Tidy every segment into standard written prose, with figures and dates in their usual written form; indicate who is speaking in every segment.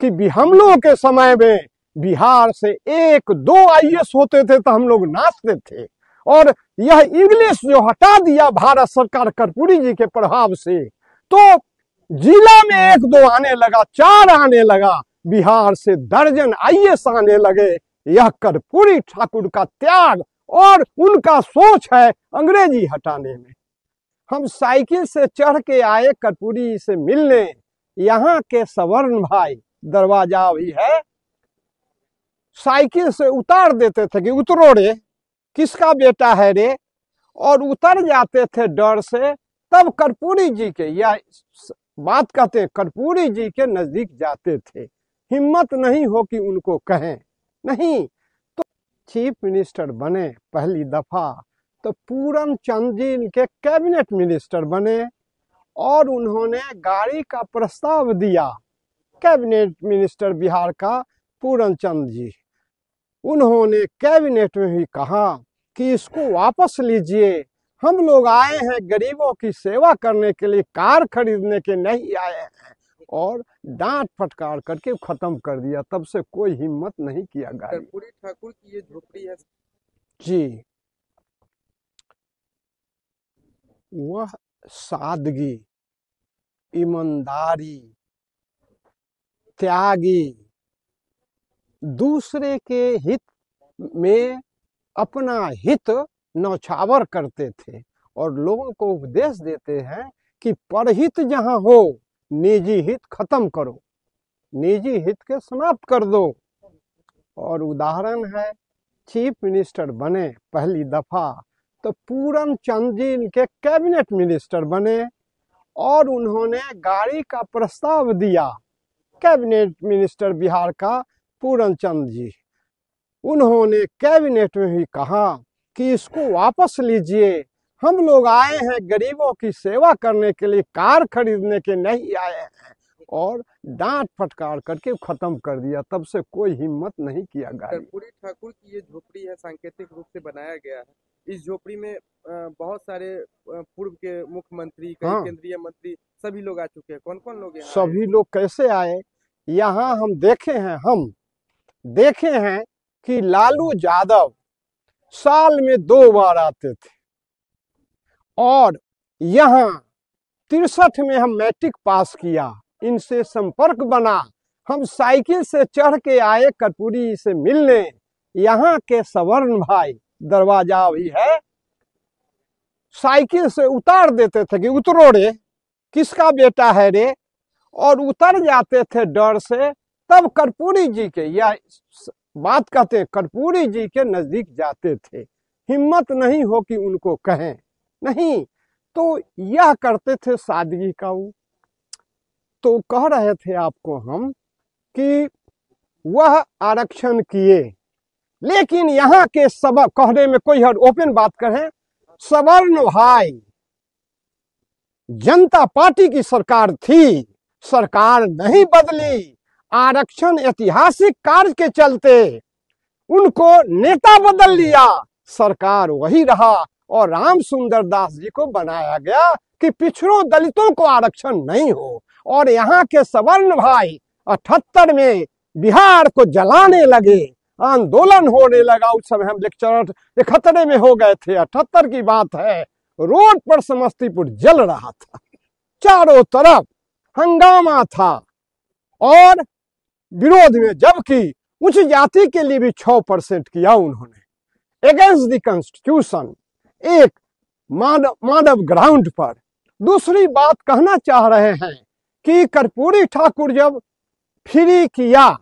Speaker 1: कि हम लोगों के समय में बिहार से 1-2 IAS होते थे तो हम लोग नाचते थे। और यह इंग्लिश जो हटा दिया भारत सरकार कर्पूरी जी के प्रभाव से, तो जिला में 1-2 आने लगा, 4 आने लगा, बिहार से दर्जन IAS आने लगे। यह कर्पूरी ठाकुर का त्याग और उनका सोच है अंग्रेजी हटाने में। हम साइकिल से चढ़ के आए कर्पूरी से मिलने, यहाँ के सवर्ण भाई दरवाजा भी है, साइकिल से उतार देते थे कि उतरो रे, किसका बेटा है रे, और उतर जाते थे डर से। तब कर्पूरी जी के, या बात कहते हैं कर्पूरी जी के नजदीक जाते थे, हिम्मत नहीं हो कि उनको कहें नहीं। तो चीफ मिनिस्टर बने पहली दफा तो पूरन चंद जी इनके कैबिनेट मिनिस्टर बने और उन्होंने गाड़ी का प्रस्ताव दिया। कैबिनेट मिनिस्टर बिहार का पूरन चंद जी, उन्होंने कैबिनेट में भी कहा कि इसको वापस लीजिए, हम लोग आए हैं गरीबों की सेवा करने के लिए, कार खरीदने के नहीं आए हैं। और डांट फटकार करके खत्म कर दिया। तब से कोई हिम्मत नहीं किया।
Speaker 2: कर्पूरी ठाकुर की ये झोपड़ी है
Speaker 1: जी, वह सादगी, ईमानदारी, त्यागी, दूसरे के हित में अपना हित नौछावर करते थे और लोगों को उपदेश देते हैं कि परहित जहां हो निजी हित खत्म करो, निजी हित के समाप्त कर दो। और उदाहरण है, चीफ मिनिस्टर बने पहली दफा तो पूरन चंद जी इनके कैबिनेट मिनिस्टर बने और उन्होंने गाड़ी का प्रस्ताव दिया। कैबिनेट मिनिस्टर बिहार का पूरन चंद जी, उन्होंने कैबिनेट में भी कहा कि इसको वापस लीजिए, हम लोग आए हैं गरीबों की सेवा करने के लिए, कार खरीदने के नहीं आए हैं। और डांट फटकार करके खत्म कर दिया। तब से कोई हिम्मत नहीं किया।
Speaker 2: कर्पूरी ठाकुर की ये झोपड़ी है, सांकेतिक रूप से बनाया गया है। इस झोपड़ी में बहुत सारे पूर्व के मुख्यमंत्री, कई केंद्रीय मंत्री, सभी लोग आ चुके हैं। कौन कौन लोग यहाँ
Speaker 1: सभी लोग कैसे आए यहाँ हम देखे हैं कि लालू यादव साल में 2 बार आते थे। और यहाँ 63 में हम मैट्रिक पास किया, इनसे संपर्क बना। हम साइकिल से चढ़ के आए कर्पूरी से मिलने, यहाँ के सवर्ण भाई दरवाजा भी है, साइकिल से उतार देते थे कि उतरो रे, किसका बेटा है रे, और उतर जाते थे डर से। तब कर्पूरी जी के, या बात कहते हैं कर्पूरी जी के नजदीक जाते थे, हिम्मत नहीं हो कि उनको कहें नहीं। तो यह करते थे सादगी का। तो कह रहे थे आपको हम कि वह आरक्षण किए, लेकिन यहाँ के सब कहने में कोई हर ओपन बात करें, सवर्ण भाई जनता पार्टी की सरकार थी, सरकार नहीं बदली। आरक्षण ऐतिहासिक कार्य के चलते उनको नेता बदल लिया, सरकार वही रहा और राम सुंदर दास जी को बनाया गया कि पिछड़ों दलितों को आरक्षण नहीं हो। और यहाँ के सवर्ण भाई 78 में बिहार को जलाने लगे, आंदोलन होने लगा। उस समय हम लेक्चरर 71 में हो गए थे, 78 की बात है। रोड पर समस्तीपुर जल रहा था, चारों तरफ हंगामा था और विरोध में, जबकि उच्च जाति के लिए भी 6% किया उन्होंने अगेंस्ट द कॉन्स्टिट्यूशन, एक मानव ग्राउंड पर। दूसरी बात कहना चाह रहे हैं कि कर्पूरी ठाकुर जब फ्री किया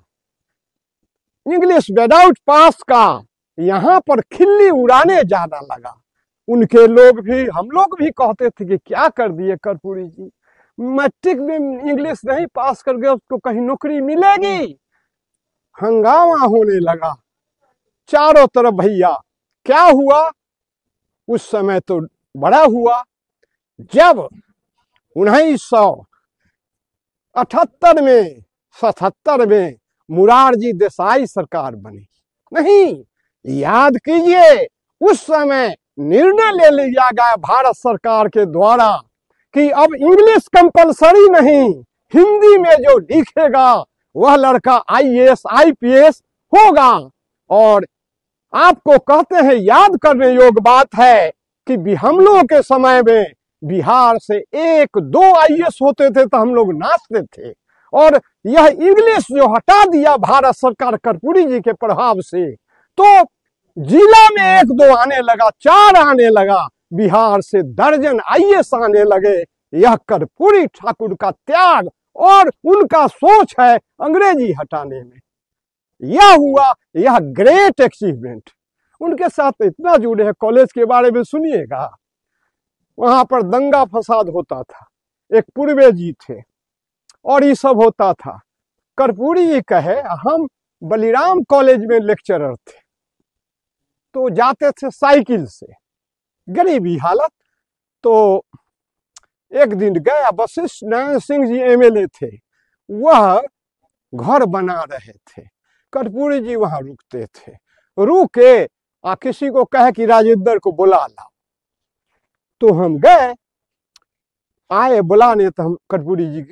Speaker 1: इंग्लिश विदाउट पास का, यहाँ पर खिल्ली उड़ाने जाना लगा। उनके लोग भी, हम लोग भी कहते थे कि क्या कर दिए कर्पूरी जी, मैट्रिक में इंग्लिश नहीं पास कर गए उसको कहीं नौकरी मिलेगी। हंगामा होने लगा चारों तरफ। भैया क्या हुआ उस समय तो बड़ा हुआ, जब 1978 में 77 में मुरारजी देसाई सरकार बनी। नहीं, याद कीजिए, उस समय निर्णय ले लिया गया भारत सरकार के द्वारा कि अब इंग्लिश कंपलसरी नहीं, हिंदी में जो लिखेगा वह लड़का IAS IPS होगा। और आपको कहते हैं, याद करने योग्य बात है कि हम लोगों के समय में बिहार से 1-2 IAS होते थे तो हम लोग नाचते थे। और यह इंग्लिश जो हटा दिया भारत सरकार कर्पूरी जी के प्रभाव से, तो जिला में 1-2 आने लगा, 4 आने लगा, बिहार से दर्जन IAS आने लगे। यह कर्पूरी ठाकुर का त्याग और उनका सोच है अंग्रेजी हटाने में। यह हुआ, यह ग्रेट अचीवमेंट। उनके साथ इतना जुड़े हैं, कॉलेज के बारे में सुनिएगा, वहां पर दंगा फसाद होता था, एक पूर्वे जी थे और ये सब होता था। कर्पूरी जी कहे, हम बलिराम कॉलेज में लेक्चरर थे, तो जाते थे साइकिल से, गरीबी हालत। तो एक दिन गया, वशिष्ठ नारायण सिंह जी MLA थे, वह घर बना रहे थे, कर्पूरी जी वहां रुकते थे। रुके किसी को कहे कि राजेंद्र को बुला ला, तो हम गए, आए बुलाने, तो हम कर्पूरी जी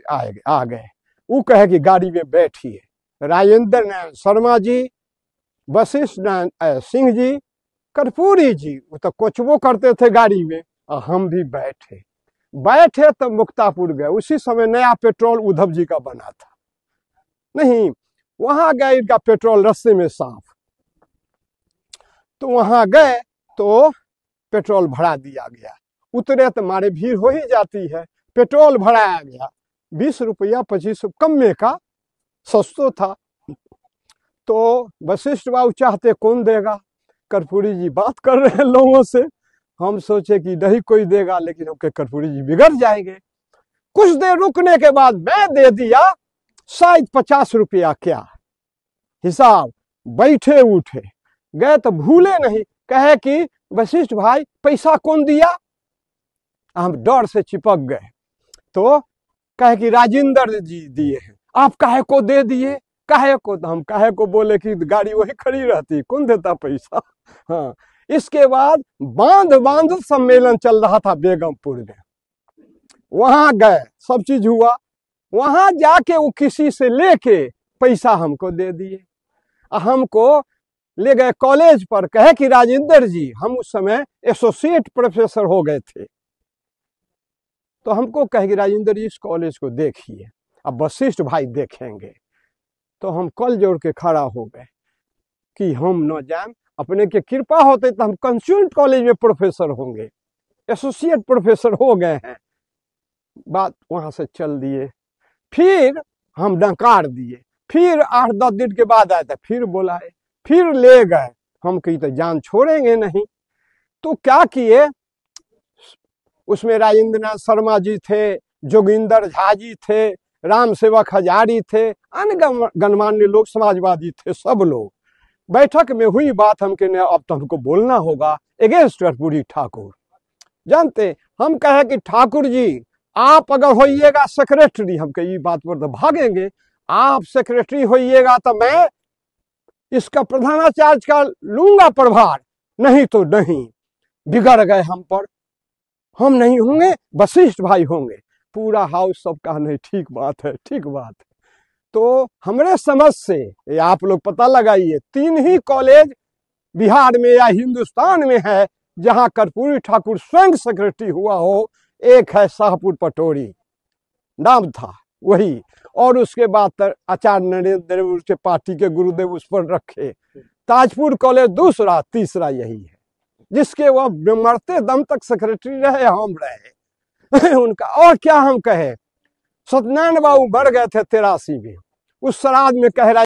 Speaker 1: आ गए। वो कहे कि गाड़ी में बैठिए, राजेंद्र नारायण शर्मा जी, वशिष्ठ नारायण सिंह जी, कर्पूरी जी, वो तो कोचबो करते थे गाड़ी में, और हम भी बैठे तो मुक्तापुर गए। उसी समय नया पेट्रोल उद्धव जी का बना था, नहीं वहां गए, इनका पेट्रोल रास्ते में साफ, तो वहां गए तो पेट्रोल भरा दिया गया। उतरे तो मारे भीड़ हो ही जाती है, पेट्रोल भराया गया, 20 रुपया 25 कम में का, सस्तो था। तो वशिष्ठ बाबू चाहते कौन देगा, कर्पूरी जी बात कर रहे हैं लोगों से, हम सोचे कि नहीं कोई देगा, लेकिन उनके कर्पूरी जी बिगड़ जाएंगे। कुछ देर रुकने के बाद मैं दे दिया, शायद 50 रुपया क्या हिसाब। बैठे उठे गए तो भूले नहीं, कहे कि वशिष्ठ भाई पैसा कौन दिया। हम डर से चिपक गए, तो कहे कि राजेंद्र जी दिए हैं। आप काहे को दे दिए, काहे को, तो हम काहे को बोले कि गाड़ी वही खड़ी रहती, कौन देता पैसा। हाँ, इसके बाद बांध सम्मेलन चल रहा था बेगमपुर में, वहां गए, सब चीज हुआ, वहां जाके वो किसी से लेके पैसा हमको दे दिए। हमको ले गए कॉलेज पर, कहे कि राजेंद्र जी, हम उस समय एसोसिएट प्रोफेसर हो गए थे, तो हमको कहे कि राजेंद्र जी इस कॉलेज को देखिए, अब वशिष्ठ भाई देखेंगे। तो हम कल जोड़ के खड़ा हो गए कि हम न जाए, अपने के कृपा होते तो हम कंस्यूलेट कॉलेज में प्रोफेसर होंगे, एसोसिएट प्रोफेसर हो गए हैं। बात वहां से चल दिए, फिर हम नकार दिए, फिर 8-10 दिन के बाद आए थे, फिर बुलाए, फिर ले गए। हम कहीं तो जान छोड़ेंगे नहीं, तो क्या किए, उसमें राजेंद्र नाथ शर्मा जी थे, जोगिंदर झा जी थे, राम सेवक हजारी थे, अन्य गणमान्य लोग, समाजवादी थे, सब लोग। बैठक में हुई बात, हम कहने अब तो हमको बोलना होगा अगेंस्ट कर्पूरी ठाकुर। जानते, हम कहे कि ठाकुर जी आप अगर होइएगा सेक्रेटरी, हम कही बात पर तो भागेंगे, आप सेक्रेटरी होइएगा तो मैं इसका प्रधानाचार्य का लूंगा प्रभार, नहीं तो नहीं। बिगड़ गए हम पर, हम नहीं होंगे, वशिष्ठ भाई होंगे। पूरा हाउस सब कहा नहीं, ठीक बात है, ठीक बात है। तो हमारे समझ से, ये आप लोग पता लगाइए, 3 ही कॉलेज बिहार में या हिंदुस्तान में है जहां कर्पूरी ठाकुर स्वयं सेक्रेटरी हुआ हो। एक है शाहपुर पटोरी, नाम था वही, और उसके बाद आचार्य नरेंद्र देव के पार्टी के गुरुदेव उस पर रखे। ताजपुर कॉलेज दूसरा, तीसरा यही है जिसके वह मरते दम तक सेक्रेटरी रहे, हम रहे उनका। और क्या हम कहे, सत्यनारायण बाबू मर गए थे 83 में, उस श्राद्ध में कह रहा